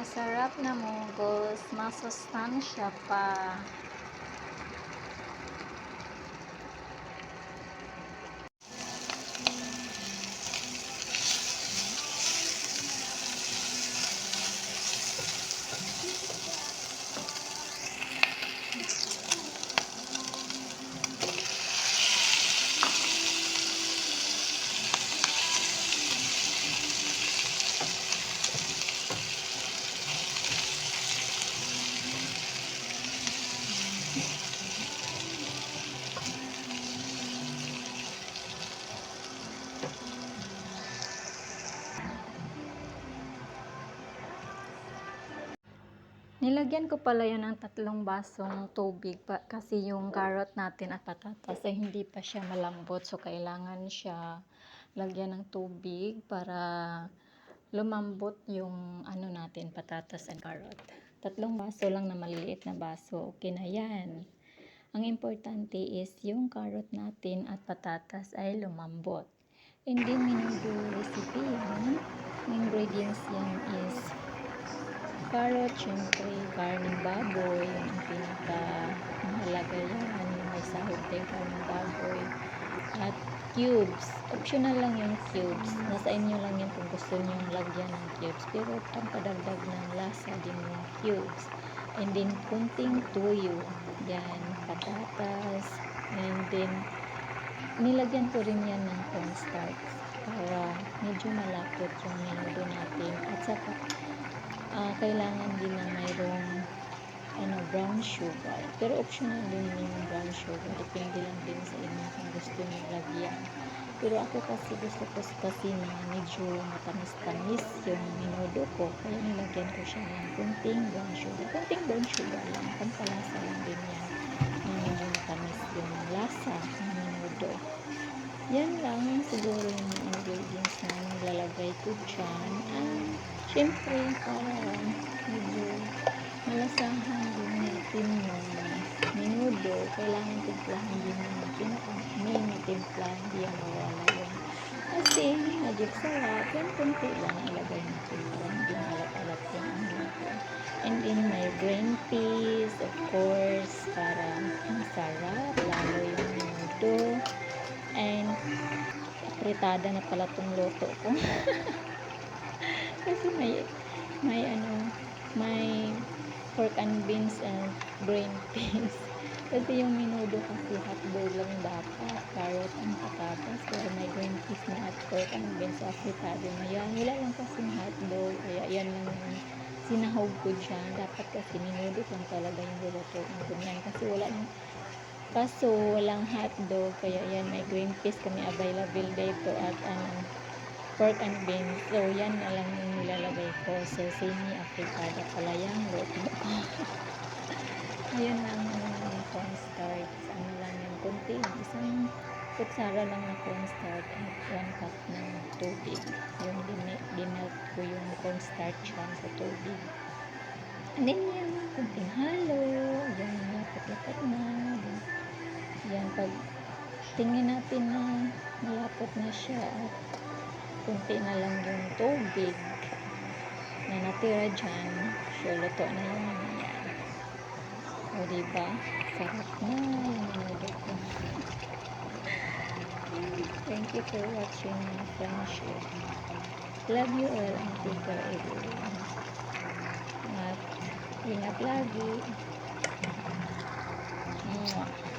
Masarap na munggo's, masustansya pa. Nilagyan ko pala yan ng 3 basong tubig kasi yung carrot natin at patatas ay hindi pa siya malambot. So, kailangan siya lagyan ng tubig para lumambot yung natin, patatas and carrot. 3 baso lang na maliliit na baso. Okay na yan. Ang importante is yung carrot natin at patatas ay lumambot. Hindi minudo recipe yan. Ingredients yan is carrot, syempre, karning baboy, yung pinaka mahalaga yan, may sahog din karning baboy, at cubes, optional lang yung cubes, nasa inyo lang yan kung gusto nyo lagyan ng cubes, pero pampadagdag ng lasa din yung cubes, and then kunting tuyo, yan, patatas, and then nilagyan ko rin yan ng cornstarch para medyo malapot yung menudo natin, at saka kailangan din na mayroong brown sugar. Pero optional din yung brown sugar. Depende lang din sa inyo kung gusto nyo lagyan. Pero ako kasi gusto ko kasi na medyo matamis-tamis yung menudo ko. Kaya nilagyan ko siya ng kunting brown sugar. Kunting brown sugar lang. Pampalasa lang din yan. Na medyo matamis yung lasa ng menudo. Yan lang siguro yung ingredients na nilalagay ko dyan. Syempre, para medyo malasahan din natin yung menudo, kailangan timplahan din yung pinaka-main na timpla, hindi yan mawala yun. Kasi, magic sarap, yan kunti lang ilagay natin para hindi malat-alat yung menudo. And then, may green peas, of course, para masarap, lalo yung menudo. And, pritada na pala itong luto ko. Kasi may pork and beans and green peas. Kasi yung menudo kasi hotdog lang dapat, carrot and patatas, pero may green peas na at pork and beans at fritada na yan. Wala lang kasi hotdog, kaya yan lang yung sinahog ko dyan. Dapat kasi menudo lang talaga yung luluto ng ganyan. Kaso walang hotdog, kaya yan may green peas kami available dito at pork and beans. So, yan na lang yung nilalagay ko. So, semi-afritada pala yung luto ko. Ayan lang yung cornstarch. Ano lang yung kunti. Isang kutsara lang na cornstarch at 1 cup ng tubig. Yung dinelt ko yung cornstarch yan sa tubig. And then, yan. Kunting halo. Yan, lapot-lapot na. Yan, pag tingin natin na malapot na siya at kunti na lang yung tubig na natira dyan, so luto na yung yan. O diba, sarap na yung menudo ko. Thank you for watching my friendship. Love you all and take care everyone. At ingat lagi. Mwah.